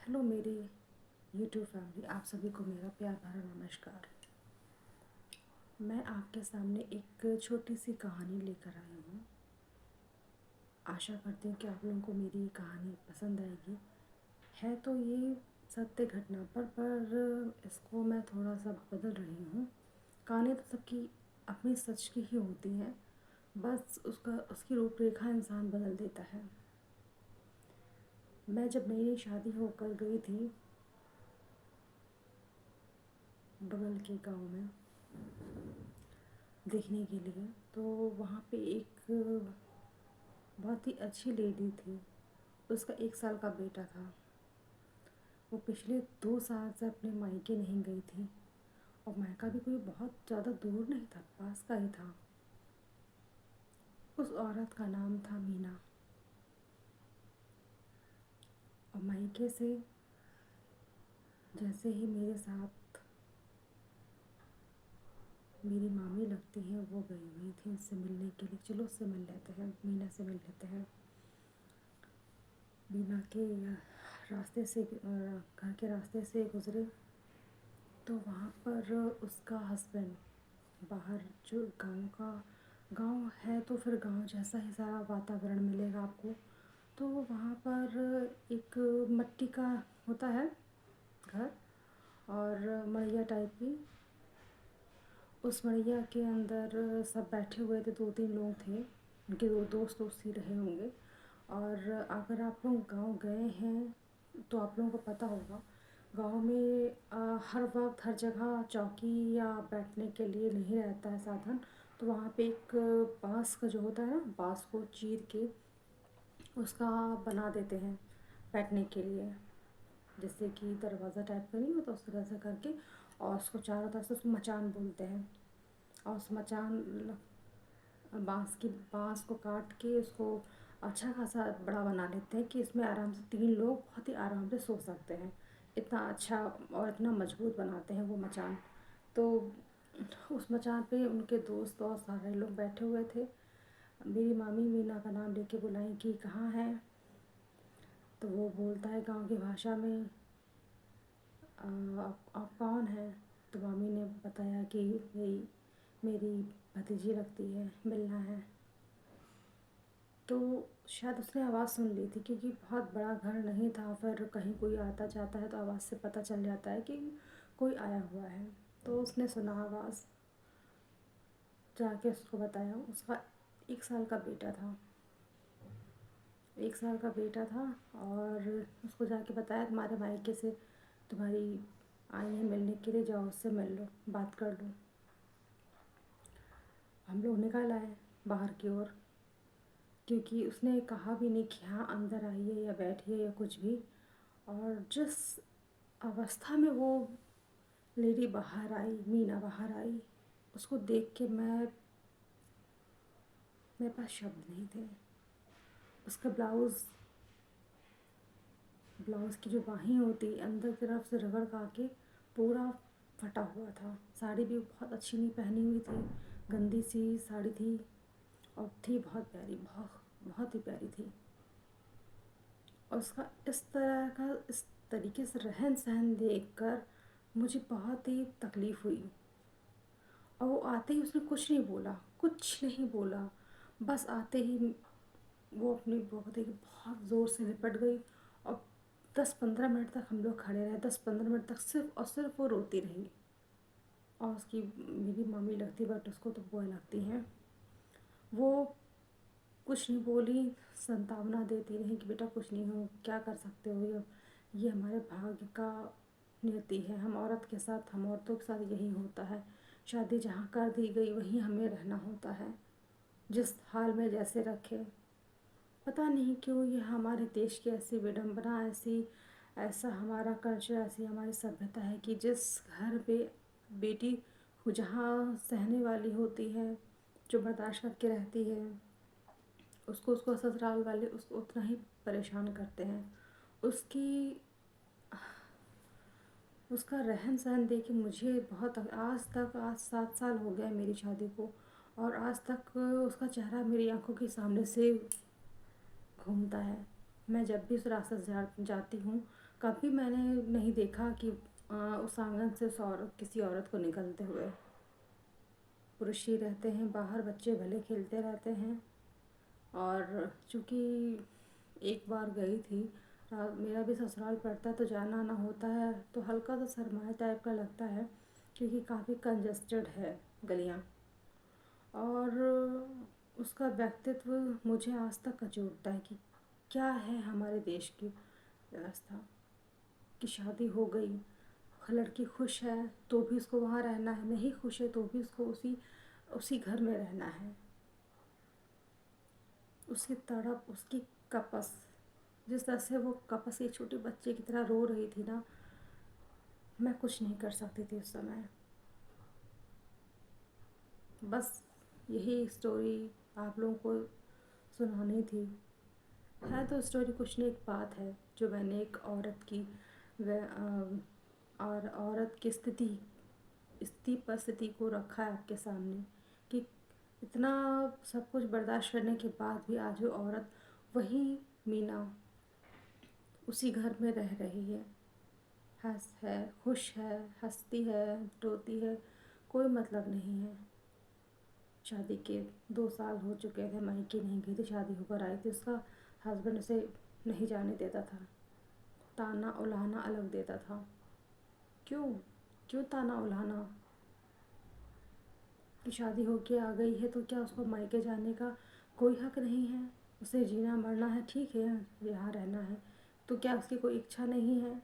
Hello मेरी YouTube family, आप सभी को मेरा प्यार भरा नमस्कार। मैं आपके सामने एक छोटी सी कहानी लेकर आई हूँ। आशा करती हूँ कि आप लोगों को मेरी ये कहानी पसंद आएगी। है तो ये सत्य घटना पर इसको मैं थोड़ा सा बदल रही हूँ। कहानी तो सबकी अपनी सच की ही होती हैं, बस उसकी रूपरेखा इंसान बदल देता है। मैं जब नई नई शादी होकर गई थी बगल के गांव में देखने के लिए, तो वहाँ पे एक बहुत ही अच्छी लेडी थी। उसका 1 साल का बेटा था। वो पिछले 2 साल से अपने मायके नहीं गई थी, और मायका भी कोई बहुत ज़्यादा दूर नहीं था, पास का ही था। उस औरत का नाम था मीना। और मायके से जैसे ही मेरे साथ मेरी मामी लगती हैं, वो गई हुई थी उससे मिलने के लिए। चलो उससे मिल लेते हैं, मीना से मिल लेते हैं। मीना के रास्ते से घर के रास्ते से गुज़रे तो वहाँ पर उसका हस्बैंड बाहर, जो गांव है तो फिर गांव जैसा ही सारा वातावरण मिलेगा आपको। तो वहाँ पर एक मट्टी का होता है घर, और मड़ैया टाइप की। उस मड़ैया के अंदर सब बैठे हुए थे, 2-3 लोग थे, उनके दो दोस्त ही रहे होंगे। और अगर आप लोग गांव गए हैं तो आप लोगों को पता होगा, गांव में हर वक्त हर जगह चौकी या बैठने के लिए नहीं रहता है साधन। तो वहाँ पे एक बांस का जो होता है ना, बांस को चीर के उसका बना देते हैं बैठने के लिए, जैसे कि दरवाज़ा टाइप का नहीं होता, उस तरह से करके। और उसको चारों तरफ से उसको मचान बोलते हैं। और उस मचान बांस को काट के उसको अच्छा खासा बड़ा बना लेते हैं कि इसमें आराम से 3 लोग बहुत ही आराम से सो सकते हैं। इतना अच्छा और इतना मजबूत बनाते हैं वो मचान। तो उस मचान पे उनके दोस्त और सारे लोग बैठे हुए थे। मेरी मामी मीना का नाम लेके बुलाई कि कहाँ है। तो वो बोलता है गांव की भाषा में, आप कौन हैं? तो मामी ने बताया कि मेरी भतीजी लगती है, मिलना है। तो शायद उसने आवाज़ सुन ली थी, क्योंकि बहुत बड़ा घर नहीं था, फिर कहीं कोई आता जाता है तो आवाज़ से पता चल जाता है कि कोई आया हुआ है। तो उसने सुना आवाज़, जाके उसको बताया। उसका 1 साल का बेटा था। 1 साल का बेटा था, और उसको जाके बताया तुम्हारे मायके से तुम्हारी आई है मिलने के लिए, जाओ उससे मिल लो, बात कर लो। हम लोग निकल आए बाहर की ओर, क्योंकि उसने कहा भी नहीं कि हाँ अंदर आइए या बैठिए या कुछ भी। और जिस अवस्था में वो लेडी बाहर आई, मीना बाहर आई, उसको देख के मेरे पास शब्द नहीं थे। उसका ब्लाउज़ की जो बाहें होती अंदर की तरफ से रगड़ खा के पूरा फटा हुआ था। साड़ी भी बहुत अच्छी नहीं पहनी हुई थी, गंदी सी साड़ी थी, और थी बहुत प्यारी, बहुत बहुत ही प्यारी थी। और उसका इस तरीके से रहन सहन देखकर मुझे बहुत ही तकलीफ़ हुई। और वो आते ही उसने कुछ नहीं बोला, कुछ नहीं बोला। बस आते ही वो अपनी बहुत ही बहुत ज़ोर से लिपट गई। और 10-15 मिनट तक हम लोग खड़े रहे, 10-15 मिनट तक सिर्फ और सिर्फ वो रोती रही। और उसकी मेरी मम्मी लगती, बट उसको तो बुआ लगती हैं। वो कुछ नहीं बोली, सांत्वना देती रही कि बेटा कुछ नहीं हो, क्या कर सकते हो, ये हमारे भाग्य का नियति है। हम औरत के साथ, हम औरतों के साथ यही होता है। शादी जहाँ कर दी गई वहीं हमें रहना होता है, जिस हाल में जैसे रखे। पता नहीं क्यों ये हमारे देश की ऐसी विडंबना, ऐसा हमारा कल्चर, ऐसी हमारी सभ्यता है कि जिस घर पे बेटी जहाँ सहने वाली होती है, जो बर्दाश्त करके रहती है, उसको ससुराल वाले उसको उतना ही परेशान करते हैं। उसकी उसका रहन सहन देख के मुझे बहुत, आज 7 साल हो गए मेरी शादी को, और आज तक उसका चेहरा मेरी आंखों के सामने से घूमता है। मैं जब भी उस रास्ते से जाती हूँ कभी मैंने नहीं देखा कि उस आंगन से किसी औरत को निकलते हुए। पुरुष ही रहते हैं बाहर, बच्चे भले खेलते रहते हैं। और चूँकि एक बार गई थी, मेरा भी ससुराल पड़ता है तो जाना आना होता है, तो हल्का सा शर्माए टाइप का लगता है क्योंकि काफ़ी कंजस्टेड है गलियाँ। और उसका व्यक्तित्व मुझे आज तक कचोटता है कि क्या है हमारे देश की व्यवस्था, कि शादी हो गई, लड़की खुश है तो भी उसको वहाँ रहना है, नहीं खुश है तो भी उसको उसी उसी घर में रहना है। उसकी तड़प, उसकी कपस, जिस तरह से वो कपस एक छोटे बच्चे की तरह रो रही थी ना, मैं कुछ नहीं कर सकती थी उस समय। बस यही स्टोरी आप लोगों को सुनानी थी। है तो स्टोरी कुछ नहीं, एक बात है जो मैंने एक औरत की और औरत की परिस्थिति को रखा है आपके सामने, कि इतना सब कुछ बर्दाश्त करने के बाद भी आज वो औरत, वही मीना, उसी घर में रह रही है, खुश है, हंसती है, रोती है, कोई मतलब नहीं है। शादी के 2 साल हो चुके थे, मायके नहीं गई थी, शादी होकर आई थी, उसका हस्बैंड उसे नहीं जाने देता था, ताना उलाहना अलग देता था। क्यों क्यों ताना उलाहना? कि शादी होके आ गई है तो क्या उसको मायके जाने का कोई हक नहीं है? उसे जीना मरना है, ठीक है, यहाँ रहना है, तो क्या उसकी कोई इच्छा नहीं है